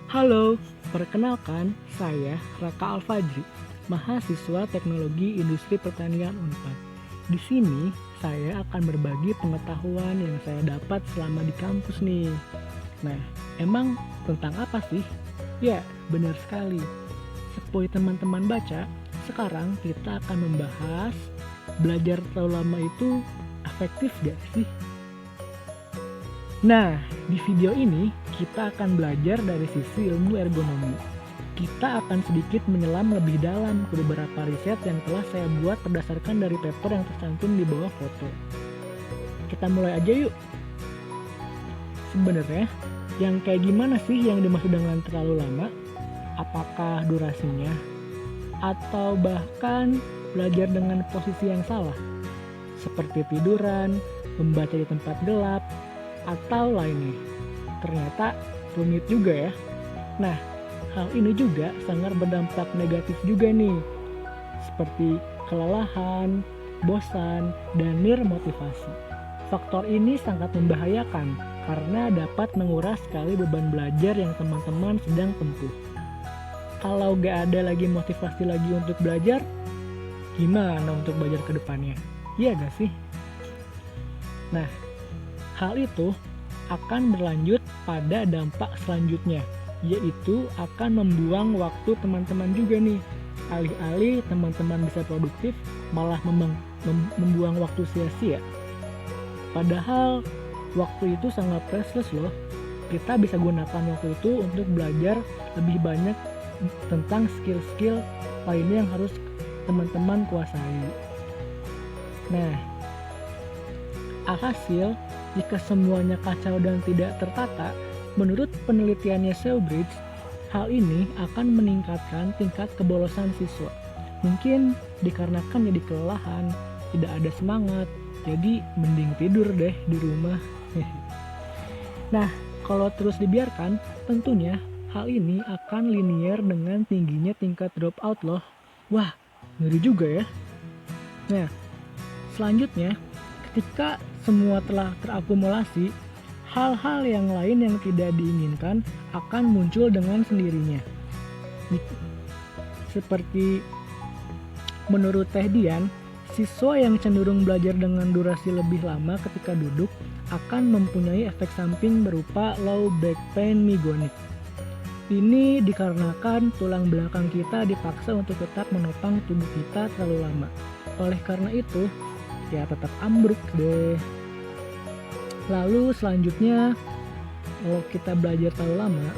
Halo, perkenalkan saya Raka Alfajri, mahasiswa Teknologi Industri Pertanian Unpad. Di sini saya akan berbagi pengetahuan yang saya dapat selama di kampus nih. Nah, emang tentang apa sih? Ya, benar sekali. Seperti teman-teman baca, sekarang kita akan membahas belajar terlalu lama itu efektif gak sih? Nah, di video ini kita akan belajar dari sisi ilmu ergonomi. Kita akan sedikit menyelam lebih dalam ke beberapa riset yang telah saya buat berdasarkan dari paper yang tercantum di bawah foto. Kita mulai aja yuk. Sebenarnya, yang kayak gimana sih yang dimaksud dengan terlalu lama? Apakah durasinya? Atau bahkan belajar dengan posisi yang salah? Seperti tiduran, membaca di tempat gelap, atau lainnya. Ternyata rumit juga ya. Nah, hal ini juga sangat berdampak negatif juga nih. Seperti kelelahan, bosan, dan motivasi. Faktor ini sangat membahayakan karena dapat menguras sekali beban belajar yang teman-teman sedang tempuh. Kalau gak ada lagi motivasi lagi untuk belajar, gimana untuk belajar ke depannya? Iya gak sih? Nah, hal itu akan berlanjut pada dampak selanjutnya, yaitu akan membuang waktu teman-teman juga nih. Alih-alih teman-teman bisa produktif, malah membuang waktu sia-sia. Padahal waktu itu sangat precious loh. Kita bisa gunakan waktu itu untuk belajar lebih banyak tentang skill-skill lainnya yang harus teman-teman kuasai. Nah, alhasil, jika semuanya kacau dan tidak tertata, menurut penelitiannya Sewbridge, hal ini akan meningkatkan tingkat kebolosan siswa. Mungkin dikarenakan jadi kelelahan, tidak ada semangat, jadi mending tidur deh di rumah. Nah, kalau terus dibiarkan, tentunya hal ini akan linear dengan tingginya tingkat dropout loh. Wah, ngeri juga ya. Nah, selanjutnya, ketika semua telah terakumulasi, hal-hal yang lain yang tidak diinginkan akan muncul dengan sendirinya. Seperti menurut Teh Dian, siswa yang cenderung belajar dengan durasi lebih lama ketika duduk akan mempunyai efek samping berupa low back pain migonic. Ini dikarenakan tulang belakang kita dipaksa untuk tetap menopang tubuh kita terlalu lama. Oleh karena itu, ya tetap ambruk deh. Lalu selanjutnya, kalau kita belajar terlalu lama,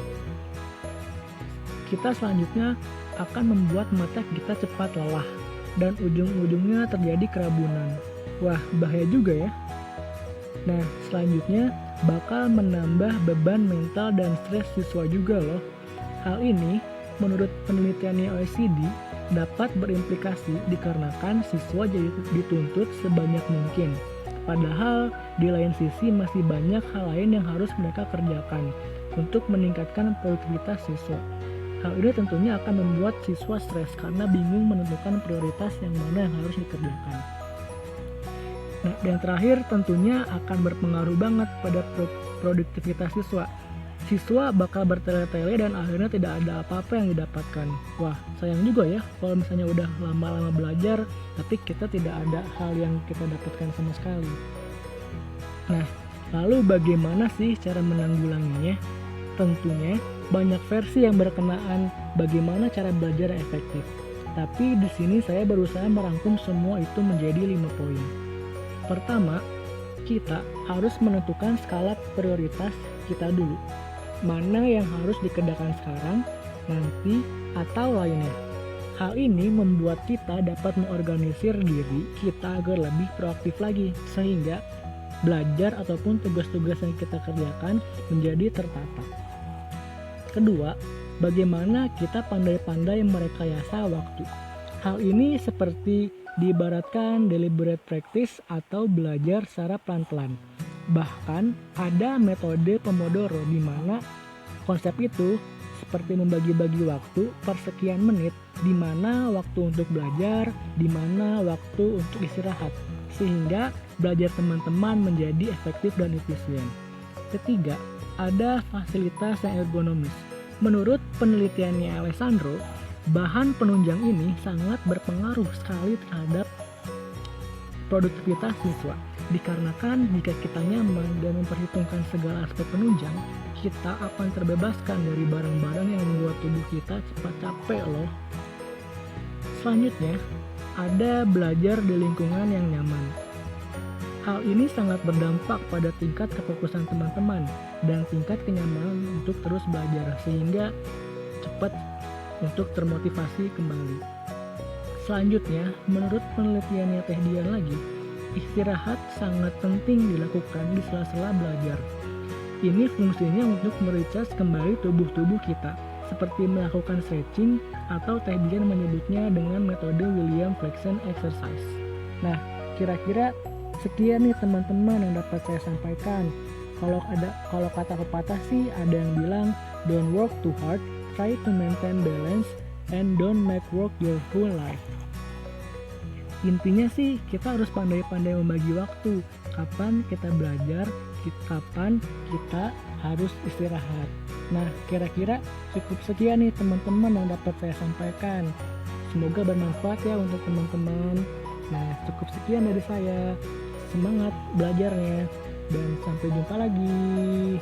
kita selanjutnya akan membuat mata kita cepat lelah dan ujung-ujungnya terjadi kerabunan. Wah, bahaya juga ya. Nah, selanjutnya bakal menambah beban mental dan stres siswa juga loh. Hal ini menurut penelitiannya OECD dapat berimplikasi dikarenakan siswa jadi dituntut sebanyak mungkin. Padahal di lain sisi masih banyak hal lain yang harus mereka kerjakan untuk meningkatkan produktivitas siswa. Hal ini tentunya akan membuat siswa stres karena bingung menentukan prioritas yang mana yang harus dikerjakan. Nah, yang terakhir tentunya akan berpengaruh banget pada produktivitas siswa. Siswa bakal bertele-tele dan akhirnya tidak ada apa-apa yang didapatkan. Wah, sayang juga ya kalau misalnya udah lama-lama belajar tapi kita tidak ada hal yang kita dapatkan sama sekali. Nah, lalu bagaimana sih cara menanggulanginya? Tentunya banyak versi yang berkenaan bagaimana cara belajar yang efektif. Tapi di sini saya berusaha merangkum semua itu menjadi 5 poin. Pertama, kita harus menentukan skala prioritas kita dulu. Mana yang harus dikerjakan sekarang, nanti, atau lainnya. Hal ini membuat kita dapat mengorganisir diri kita agar lebih proaktif lagi, sehingga belajar ataupun tugas-tugas yang kita kerjakan menjadi tertata. Kedua, bagaimana kita pandai-pandai merekayasa waktu. Hal ini seperti diibaratkan deliberate practice atau belajar secara pelan-pelan. Bahkan ada metode Pomodoro di mana konsep itu seperti membagi-bagi waktu per sekian menit, di mana waktu untuk belajar, di mana waktu untuk istirahat, sehingga belajar teman-teman menjadi efektif dan efisien. Ketiga, ada fasilitas yang ergonomis. Menurut penelitiannya Alessandro, bahan penunjang ini sangat berpengaruh sekali terhadap produktivitas siswa. Dikarenakan jika kita nyaman dan memperhitungkan segala aspek penunjang, kita akan terbebaskan dari barang-barang yang membuat tubuh kita cepat capek loh. Selanjutnya, ada belajar di lingkungan yang nyaman. Hal ini sangat berdampak pada tingkat kefokusan teman-teman dan tingkat kenyamanan untuk terus belajar sehingga cepat untuk termotivasi kembali. Selanjutnya, menurut penelitiannya Teh Dian lagi, istirahat sangat penting dilakukan di sela-sela belajar. Ini fungsinya untuk merecharge kembali tubuh-tubuh kita, seperti melakukan stretching atau Teh Dian menyebutnya dengan metode William Flexion Exercise. Nah, kira-kira sekian nih teman-teman yang dapat saya sampaikan. Kalau kata pepatah sih ada yang bilang, don't work too hard, try to maintain balance, and don't make work your whole life. Intinya sih kita harus pandai-pandai membagi waktu. Kapan kita belajar, kapan kita harus istirahat. Nah, kira-kira cukup sekian nih teman-teman yang dapat saya sampaikan. Semoga bermanfaat ya untuk teman-teman. Nah, cukup sekian dari saya. Semangat belajarnya dan sampai jumpa lagi.